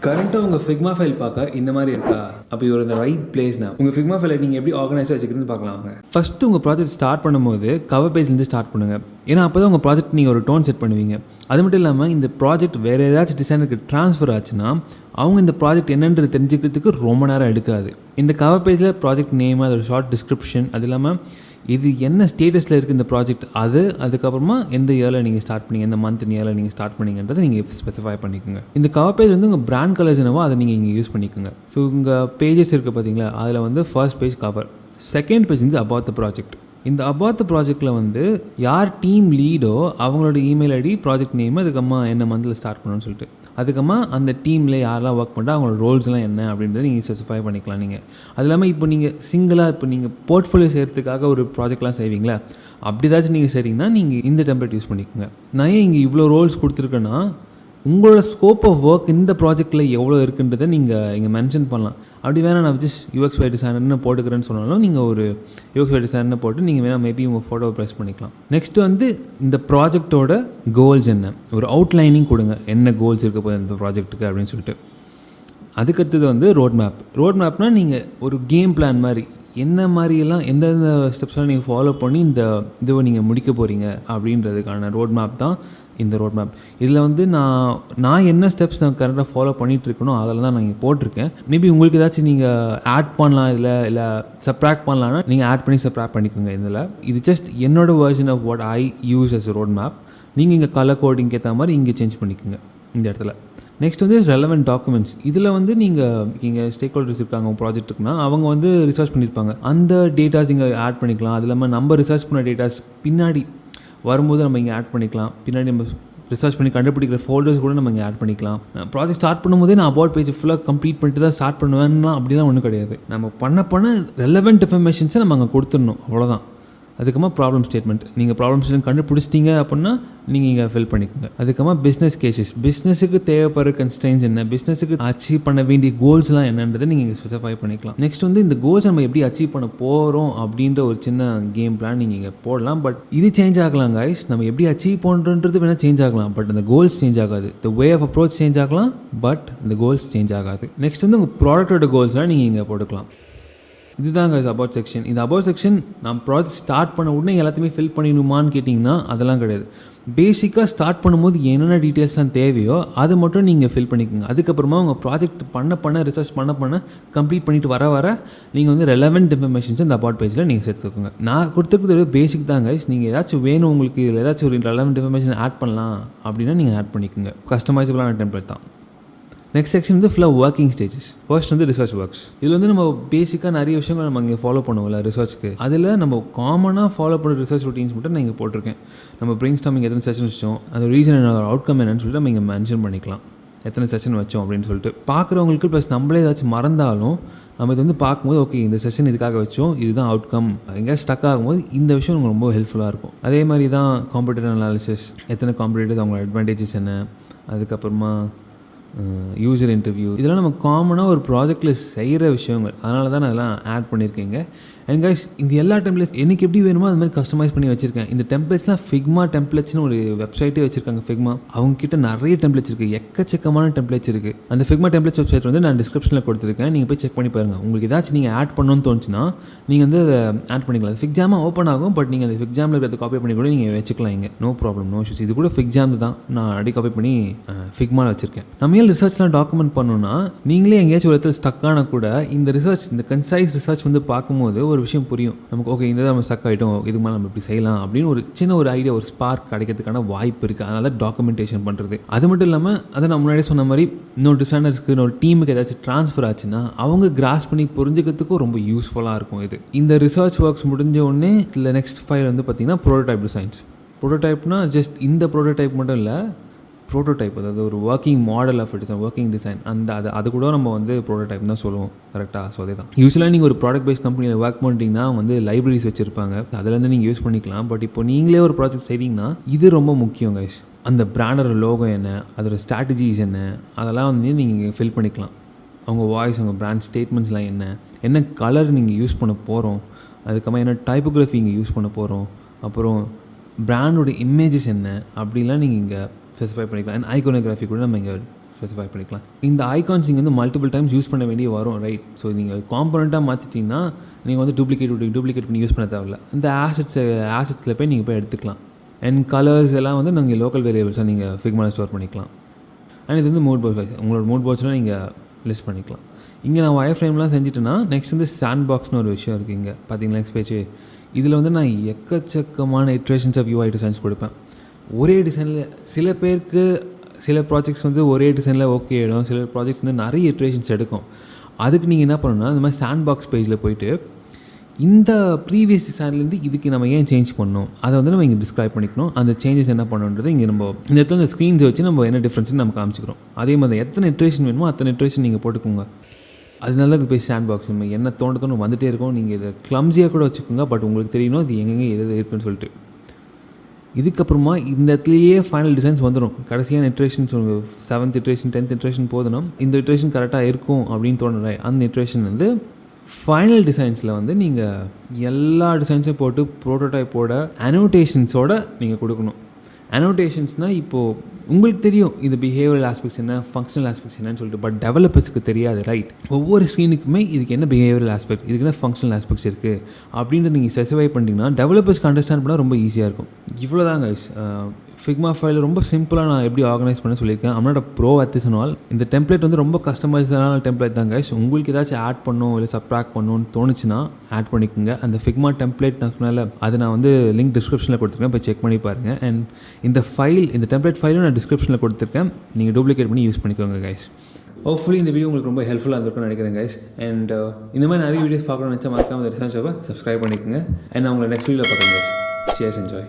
கரெக்டாக உங்கள் Figma file பார்க்க இந்த மாதிரி இருக்கா? அப்போ இவர் இந்த ரைட் பிளேஸ்னா உங்கள் ஃபிக்மா ஃபைலை நீங்கள் எப்படி ஆர்கனைஸாக வச்சுக்கிறதுன்னு பார்க்கலாம். அவங்க ஃபஸ்ட்டு உங்கள் ப்ராஜெக்ட் ஸ்டார்ட் பண்ணும்போது கவர் பேஜ்லேருந்து ஸ்டார்ட் பண்ணுங்கள். ஏன்னா அப்போ தான் உங்கள் ப்ராஜெக்ட் நீங்கள் ஒரு டோன் செட் பண்ணுவீங்க. அது மட்டும் இல்லாமல் இந்த ப்ராஜெக்ட் வேறு ஏதாச்சும் டிசைனருக்கு ட்ரான்ஸ்ஃபர் ஆச்சுன்னா அவங்க இந்த ப்ராஜெக்ட் என்னன்றது தெரிஞ்சுக்கிறதுக்கு ரொம்ப நேரம் எடுக்காது. இந்த கவர் பேஜில் ப்ராஜெக்ட் நேம், அதோட ஷார்ட் டிஸ்கிரிப்ஷன், அது இல்லாமல் இது என்ன ஸ்டேட்டஸில் இருக்குது இந்த ப்ராஜெக்ட், அதுக்கப்புறமா எந்த இயரில் நீங்கள் ஸ்டார்ட் பண்ணிங்க, எந்த மந்த் இயரில் நீங்கள் ஸ்டார்ட் பண்ணிங்கன்றதை நீங்கள் ஸ்பெசிஃபை பண்ணிக்கோங்க. இந்த கவர் பேஜ் வந்து உங்கள் பிராண்ட் கலர்ஸ் என்னவோ அதை நீங்கள் இங்கே யூஸ் பண்ணிக்கோங்க. ஸோ உங்கள் பேஜஸ் இருக்குது பார்த்தீங்களா, அதில் வந்து first page cover, second page வந்து அபவுட் த ப்ராஜெக்ட். இந்த அபவுட் த ப்ராஜெக்டில் வந்து யார் டீம் லீடோ அவங்களோட இமெயில் ஐடி, ப்ராஜெக்ட் நேம், அதுக்கம்மா என்ன மந்தில் ஸ்டார்ட் பண்ணணும்னு சொல்லிட்டு, அதுக்கம்மா அந்த டீமில் யாரெல்லாம் ஒர்க் பண்ணுறா அவங்களோட ரோல்ஸ்லாம் என்ன அப்படின்றத நீங்கள் ஸ்பெசிஃபை பண்ணிக்கலாம். நீங்கள் அது இல்லாமல் இப்போ நீங்கள் சிங்கிளாக இப்போ நீங்கள் போர்ட்ஃபோலியோ செய்கிறதுக்காக ஒரு ப்ராஜெக்ட்லாம் செய்வீங்களா, அப்படி ஏதாச்சும் நீங்கள் செய்கிறீங்கன்னா நீங்கள் இந்த டெம்ப்ளேட் யூஸ் பண்ணிக்கோங்க. நான் ஏன் இங்கே இவ்வளோ ரோல்ஸ் கொடுத்துருக்கேன்னா உங்களோட ஸ்கோப் ஆஃப் ஒர்க் இந்த ப்ராஜெக்டில் எவ்வளோ இருக்குன்றதை நீங்கள் இங்கே மென்ஷன் பண்ணலாம். அப்படி வேணால் நான் ஜஸ்ட் யூஎக்ஸ் டிசைனர்னு போட்டுக்கிறேன்னு சொன்னாலும் நீங்கள் ஒரு யூஎக்ஸ் டிசைனர்னு போட்டு நீங்கள் வேணால் மேபி உங்கள் ஃபோட்டோவை ப்ரெஸ் பண்ணிக்கலாம். நெக்ஸ்ட்டு வந்து இந்த ப்ராஜெக்டோட கோல்ஸ் என்ன, ஒரு அவுட்லைனிங் கொடுங்க, என்ன கோல்ஸ் இருக்க போகுது இந்த ப்ராஜெக்ட்டுக்கு அப்படின்னு சொல்லிட்டு. அதுக்கடுத்தது வந்து ரோட் மேப்னால் நீங்கள் ஒரு கேம் பிளான் மாதிரி என்ன மாதிரியெல்லாம் எந்தெந்த ஸ்டெப்ஸ்லாம் நீங்கள் ஃபாலோ பண்ணி இந்த இதுவை நீங்கள் முடிக்க போகிறீங்க அப்படின்றதுக்கான ரோட் மேப் தான் இந்த ரோட் மேப். இதில் வந்து நான் என்ன ஸ்டெப்ஸ் நான் கரெக்டாக ஃபாலோ பண்ணிகிட்டு இருக்கணும் அதில் தான் நான் இங்கே போட்டிருக்கேன். மேபி உங்களுக்கு ஏதாச்சும் நீங்கள் ஆட் பண்ணலாம், இதில் இல்லை சப்ராக்ட் பண்ணலான்னா நீங்கள் ஆட் பண்ணி சப்ராக்ட் பண்ணிக்கோங்க. இதில் இது ஜஸ்ட் என்னோடய version of what I use as road map. நீங்கள் இங்கே கலர் கோடிங்க்கு ஏற்ற மாதிரி இங்கே சேஞ்ச் பண்ணிக்கோங்க இந்த இடத்துல. நெக்ஸ்ட் வந்து ரெலவெண்ட் டாக்குமெண்ட்ஸ். இதில் வந்து நீங்கள் ஸ்டேக் ஹோல்டர்ஸ் இருக்காங்க உங்கள் ப்ராஜெக்ட்டுக்குனா அவங்க வந்து ரிசர்ச் பண்ணியிருப்பாங்க, அந்த டேட்டாஸ் இங்கே ஆட் பண்ணிக்கலாம். அது இல்லாமல் நம்ம ரிசர்ச் பண்ண டேட்டாஸ் பின்னாடி வரும்போது நம்ம இங்கே ஆட் பண்ணிக்கலாம். பின்னாடி நம்ம ரிசர்ச் பண்ணி கண்டுபிடிக்கிற ஃபோல்டர்ஸ் கூட நம்ம இங்கே ஆட் பண்ணிக்கலாம். ப்ராஜெக்ட் ஸ்டார்ட் பண்ணும்போதே நான் அபவுட் பேஜ் ஃபுல்லாக கம்ப்ளீட் பண்ணிட்டு தான் ஸ்டார்ட் பண்ணுவேன்னா அப்படிலாம் ஒன்றும் கிடையாது. நம்ம பண்ண ரெலவெண்ட் இன்ஃபர்மேஷன்ஸை நம்ம அங்கே கொடுத்துடணும், அவ்வளோதான். அதுக்கப்புறமா ப்ராப்ளம் ஸ்டேட்மெண்ட், நீங்கள் ப்ராப்ளம் ஸ்டேட்மெண்ட் கண்டுபிடிச்சிட்டிங்க அப்படின்னா நீங்கள் இங்கே ஃபில் பண்ணிக்கோங்க. அதுக்கப்புறமா பிஸ்னஸ் கேசஸ், பிஸ்னஸுக்கு தேவைப்படுற கன்ஸ்ட்ரெயின்ஸ் என்ன, பிஸ்னஸுக்கு அச்சீவ் பண்ண வேண்டிய கோல்ஸ்லாம் என்னன்றதை நீங்கள் இங்கே ஸ்பெசிஃபை பண்ணிக்கலாம். நெக்ஸ்ட் வந்து இந்த கோல்ஸ் நம்ம எப்படி அச்சீவ் பண்ண போகிறோம் அப்படின்ற ஒரு சின்ன கேம் பிளான் நீங்கள் இங்கே போடலாம். பட் இது சேஞ்ச் ஆகலாம் கைஸ், நம்ம எப்படி அச்சீவ் பண்ணுறன்றது வேணால் சேஞ்ச் ஆகலாம், பட் அந்த கோல்ஸ் சேஞ்ச் ஆகாது. த வே ஆஃப் அப்ரோச் சேஞ்ச் ஆகலாம், பட் இந்த கோல்ஸ் சேஞ்ச் ஆகாது. நெக்ஸ்ட் வந்து உங்கள் ப்ராடக்டோட கோல்ஸ்லாம் நீங்கள் இங்கே போட்டுக்கலாம். இதுதான் கைஸ் அபவுட் செக்ஷன். இந்த அபவுட் செக்ஷன் நான் ப்ராஜெக்ட் ஸ்டார்ட் பண்ண உடனே எல்லாத்தையுமே ஃபில் பண்ணிடணுமான்னு கேட்டிங்கன்னா அதெல்லாம் கிடையாது. பேசிக்காக ஸ்டார்ட் பண்ணும்போது என்னென்ன டீட்டெயில்ஸ்லாம் தேவையோ அது மட்டும் நீங்கள் ஃபில் பண்ணிக்கோங்க. அதுக்கப்புறமா உங்கள் ப்ராஜெக்ட் பண்ண ரிசர்ச் பண்ண கம்ப்ளீட் பண்ணிட்டு வர நீங்கள் வந்து ரெலவெண்ட் இன்ஃபர்மேஷன்ஸ் இந்த அபவுட் பேஜில் நீங்கள் சேர்த்துக்கோங்க. நான் கொடுத்துருக்கிறது பேசிக் தான் கைஸ். நீங்கள் ஏதாச்சும் வேணும் உங்களுக்கு இதில் ஏதாச்சும் ஒரு ரெலவெண்ட் இன்ஃபர்மேஷன் ஆட் பண்ணலாம் அப்படின்னா நீங்கள் ஆட் பண்ணிக்கோங்க. கஸ்டமைசபிளான டெம்ப்ளேட் தான். நெக்ஸ்ட் செக்ஷன் வந்து ஃபுல்லாக ஒர்க்கிங் ஸ்டேஜஸ். ஃபர்ஸ்ட் வந்து ரிசர்ச் ஒர்க்ஸ். இதில் வந்து நம்ம பேசிக்காக நிறைய விஷயங்கள் நம்ம இங்கே ஃபாலோ பண்ணுவோம்ல ரிசர்ச்சுக்கு. அதில் நம்ம காமனாக ஃபாலோ பண்ணுற ரிசர்ச் ரொட்டீன்ஸ் மட்டும் நான் இங்கே போட்டிருக்கேன். நம்ம பிரெயின் ஸ்டார்மிங் எத்தனை செஷன் வச்சோம், அது ரீசன் என்ன, அவுட்கம் என்னன்னு சொல்லிட்டு நம்ம இங்கே மென்ஷன் பண்ணிக்கலாம். எத்தனை செஷன் வச்சோம் அப்படின்னு சொல்லிட்டு பார்க்குறவங்களுக்கு ப்ளஸ் நம்மளே ஏதாச்சும் மறந்தாலும் நம்ம இது வந்து பார்க்கும்போது ஓகே இந்த செஷன் இதுக்காக வச்சோம், இதுதான் அவுட்கம், எங்கேயா ஸ்டக் ஆகும்போது இந்த விஷயம் உங்களுக்கு ரொம்ப ஹெல்ப்ஃபுல்லாக இருக்கும். அதே மாதிரி தான் காம்படிட்டிவ் அனாலிசிஸ், எத்தனை காம்படிட்டிவ், அவங்களோட அட்வான்டேஜஸ் என்ன, அதுக்கப்புறமா யூசர் இன்டர்வியூ, இதெல்லாம் நம்ம காமனாக ஒரு ப்ராஜெக்டில் செய்கிற விஷயங்கள். அதனால தான் நான் அதெல்லாம் ஆட் பண்ணியிருக்கேங்க. அண்ட் கைஸ் இந்த எல்லா டெம்ப்ளேட்ஸ் எனக்கு எப்படி வேணுமோ அது மாதிரி கஸ்டமைஸ் பண்ணி வச்சுருக்கேன். இந்த டெம்ப்ளேட்ஸ்லாம் ஃபிக்மா டெம்ப்ளேட்ஸ்னு ஒரு வெப்சைட்டே வச்சுருக்காங்க. ஃபிக்மா அவங்கக்கிட்ட நிறைய டெம்ப்ளேட்ஸ் இருக்குது, எக்கச்சக்கமான டெம்ப்ளேட்ஸ் இருக்குது. அந்த ஃபிக்மா டெம்ப்ளேட்ஸ் வெப்சைட் வந்து நான் டிஸ்கிரிப்ஷனில் கொடுத்துருக்கேன், நீங்கள் போய் செக் பண்ணி பாருங்கள். உங்களுக்கு ஏதாச்சும் நீங்கள் ஆட் பண்ணணும்னு தோணுச்சுன்னா நீங்கள் வந்து அதை ஆட் பண்ணிக்கலாம். ஃபிக்ஜாமாக ஓப்பன் ஆகும், பட் நீங்கள் அந்த ஃபிக்ஜாமில் இருக்கிறத காப்பி பண்ணி கூட நீங்கள் வச்சுக்கலாம் இங்கே, நோ ப்ராப்ளம், நோ இஷ்யூஸ். இது கூட ஃபிக்ஜாம் தான், நான் அடி காப்பி பண்ணி ஃபிக்மாவில் வச்சுருக்கேன். நம்ம ஏன் ரிசர்ச்லாம் டாக்குமெண்ட் பண்ணணும்னா நீங்களே எங்கேயாச்சும் ஒரு இடத்துல ஸ்டக் ஆனால் கூட இந்த ரிசர்ச், இந்த கன்சைஸ் ரிசர்ச் வந்து பார்க்கும்போது ஒரு விஷயம் புரியும் நமக்கு. ஓகே இந்த நம்ம ஸ்டக் ஆகிட்டோம், இதுக்கு மேலே நம்ம இப்படி செய்யலாம் அப்படின்னு ஒரு சின்ன ஒரு ஐடியா, ஒரு ஸ்பார்க் கிடைக்கிறதுக்கான வாய்ப்பு இருக்குது. அதனால டாக்குமெண்டேஷன் பண்ணுறது. அது மட்டும் இல்லாமல் அதை நான் முன்னாடியே சொன்ன மாதிரி இன்னொரு டிசைனர்ஸ்க்கு, இன்னொரு டீமுக்கு ஏதாச்சும் ட்ரான்ஸ்ஃபர் ஆச்சுன்னா அவங்க கிராஸ் பண்ணி புரிஞ்சுக்கிறதுக்கும் ரொம்ப யூஸ்ஃபுல்லாக இருக்கும் இது. இந்த ரிசர்ச் ஒர்க்ஸ் முடிஞ்ச உடனே இதில் நெக்ஸ்ட் ஃபைல் வந்து பார்த்திங்கன்னா ப்ரோட்டோடைப் டிசைன்ஸ். ப்ரோட்டோடைப்னா ஜஸ்ட் இந்த ப்ரோட்டோடைப் மட்டும் இல்லை, ப்ரோட்டோடைப் அதாவது ஒரு working model of design, working design, அது கூட நம்ம வந்து ப்ரோட்டோடைப் தான் சொல்லுவோம், கரெக்டாக? ஸோ அதே தான். யூஸ்வலாக நீங்கள் ஒரு ப்ராடக்ட் பேஸ்ட் கம்பெனியில் ஒர்க் பண்ணிட்டீங்கன்னா வந்து லைப்ரரிஸ் வச்சுருப்பாங்க, அதிலேருந்து நீங்கள் யூஸ் பண்ணிக்கலாம். பட் இப்போ நீங்களே ஒரு ப்ராஜெக்ட் செய்கிறீங்கன்னா இது ரொம்ப முக்கியம் கைஸ். அந்த பிராண்டோட லோகோ என்ன, அதோட ஸ்ட்ராட்டஜிஸ் என்ன, அதெல்லாம் வந்து நீங்கள் ஃபில் பண்ணிக்கலாம். அவங்க வாய்ஸ், அவங்க பிராண்ட் ஸ்டேட்மெண்ட்ஸ்லாம் என்ன கலர் நீங்கள் யூஸ் பண்ண போகிறோம், அதுக்கப்புறமா என்ன டைப்போகிராஃபி இங்கே யூஸ் பண்ண போகிறோம், அப்புறம் பிராண்டோட இமேஜஸ் என்ன அப்படிலாம் நீங்கள் இங்கே ஸ்பெசிஃபை பண்ணிக்கலாம். அண்ட் ஐகோனோகிராஃபி கூட நம்ம இங்கே ஸ்பெசிஃபை பண்ணிக்கலாம். இந்த ஐகான்ஸ் நீங்கள் வந்து மல்டிபிள் டைம்ஸ் யூஸ் பண்ண வேண்டிய வரும், ரைட்? ஸோ நீங்கள் காம்பனண்ட்டாக மாற்றிட்டிங்கன்னா நீங்கள் வந்து டூப்ளிகேட் பண்ணி யூஸ் பண்ண தேவையில்ல. இந்த ஆசெட்ஸில் போய் நீங்கள் போய் எடுத்துக்கலாம். அண்ட் கலர்ஸ் எல்லாம் வந்து நீங்கள் லோக்கல் வேரியபிள்ஸாக நீங்கள் ஃபிக்மாவில் ஸ்டோர் பண்ணிக்கலாம். அண்ட் இது வந்து மூட் போர்ட்ஸ், உங்களோட மூட் போர்ட்ஸ்லாம் நீங்கள் லிஸ்ட் பண்ணிக்கலாம். இங்கே நான் வயர் ஃப்ரேம்லாம் செஞ்சுட்டேன்னா நெக்ஸ்ட் வந்து சாண்ட் பாக்ஸ்னு ஒரு விஷயம் இருக்குது. இங்கே பார்த்தீங்களா நெக்ஸ்ட் பேஜ், இதில் வந்து நான் எக்கச்சக்கமான இட்ரேஷன்ஸ் ஆஃப் யூஐ டிசைன்ஸ் கொடுப்பேன். ஒரே டிசைனில் சில பேருக்கு சில ப்ராஜெக்ட்ஸ் வந்து ஒரே டிசைனில் ஓகே ஆகிடும், சில ப்ராஜெக்ட்ஸ் வந்து நிறைய இட்ரேஷன்ஸ் எடுக்கும். அதுக்கு நீங்கள் என்ன பண்ணணும்னா இந்த மாதிரி சாண்ட் பாக்ஸ் பேஜில் போய்ட்டு இந்த ப்ரீவியஸ் டிசைன்லேருந்து இதுக்கு நம்ம ஏன் சேஞ்ச் பண்ணணும் அதை வந்து நம்ம இங்கே டிஸ்கிரைப் பண்ணிக்கணும். அந்த சேஞ்சஸ் என்ன பண்ணணுன்றது இங்கே நம்ம இந்த இடத்துல இந்த ஸ்க்ரீன்ஸை வச்சு நம்ம என்ன டிஃப்ரென்ஸ்னு நம்ம காமிச்சிக்கிறோம். அதே மாதிரி எத்தனை இட்ரேஷன் வேணுமோ அத்தனை இட்ரேஷன் நீங்கள் போட்டுக்கோங்க. அதனால இது போய் சாண்ட் பாக்ஸ் நம்ம என்ன தோண வந்துகிட்டே இருக்கும். நீங்கள் இதை க்ளம்ஸியாக கூட வச்சுக்கோங்க, பட் உங்களுக்கு தெரியணும் இது எங்கெங்கே எது இருக்குன்னு சொல்லிட்டு. இதுக்கப்புறமா இந்த இடத்துலையே ஃபைனல் டிசைன்ஸ் வந்துடும். கடைசியான iterations 7th iteration 10th iteration போதுன்னா இந்த இட்ரேஷன் கரெக்டாக இருக்கும் அப்படின்னு தோணுறேன். அந்த இட்ரேஷன் வந்து ஃபைனல் டிசைன்ஸில் வந்து நீங்கள் எல்லா டிசைன்ஸையும் போட்டு ப்ரோட்டோடைப்போட அனோட்டேஷன்ஸோட நீங்கள் கொடுக்கணும். அனோட்டேஷன்ஸ்னால் இப்போது உங்களுக்கு தெரியும் இது பிஹேவியரல் ஆஸ்பெக்ட்ஸ் என்ன, ஃபங்க்ஷனல் ஆஸ்பெக்ட்ஸ் என்னன்னு சொல்லிட்டு, பட் டெவலப்பர்ஸுக்கு தெரியாது, ரைட்? ஒவ்வொரு ஸ்க்ரீனுக்குமே இதுக்கு என்ன பிஹேவியரல் ஆஸ்பெக்ட், இதுக்கு என்ன ஃபங்க்ஷனல் ஆஸ்பெக்ட்ஸ் இருக்குது அப்படின்ட்டு நீங்கள் ஸ்பெசிஃபை பண்ணிட்டீங்கன்னா டெவலப்பர்ஸ்க்கு அண்டர்ஸ்டாண்ட் பண்ணால் ரொம்ப ஈஸியாக இருக்கும். இவ்வளோ தாங்க ஃபிக்மா ஃபைல் ரொம்ப சிம்பிளாக நான் எப்படி ஆர்கனைஸ் பண்ண சொல்லியிருக்கேன். அம்னோட ப்ரோ அத்திசனால் இந்த டெம்ப்ளேட் வந்து ரொம்ப கஸ்டமைஸான டெம்ப்ளேட் தாங்க. உங்களுக்கு ஏதாச்சும் ஆட் பண்ணணும் இல்லை சப்ட்ராக்ட் பண்ணணும்னு தோணுச்சுன்னா ஆட் பண்ணிக்கோங்க. அந்த ஃபிக்மா டெம்ப்ளேட் நான் சொன்னால அதை நான் வந்து லிங்க் டிஸ்கிரிப்ஷனில் கொடுத்துருக்கேன், போய் செக் பண்ணி பாருங்கள். அண்ட் இந்த டெம்ப்ளேட் ஃபைலும் நான் டிஸ்கிரிப்ஷனில் கொடுத்துருக்கேன், நீங்கள் டூப்ளிகேட் பண்ணி யூஸ் பண்ணிக்கோங்க கைஸ். ஹோப்ஃபுல்லி இந்த வீடியோ உங்களுக்கு ரொம்ப ஹெல்ப்ஃபுல்லாக இருந்திருக்கும்னு நினைக்கிறேன் கைஸ். அண்ட் இந்த மாதிரி நிறைய வீடியோஸ் பார்க்கணும்னு நினச்சா மறக்காம இந்த ரிசர்ச் சப்ஸ்கிரைப் பண்ணிக்கோங்க. அண்ட் நான் உங்களை நெக்ஸ்ட் வீடியோவில் பார்க்குறேன் கைஸ். Shares enjoy.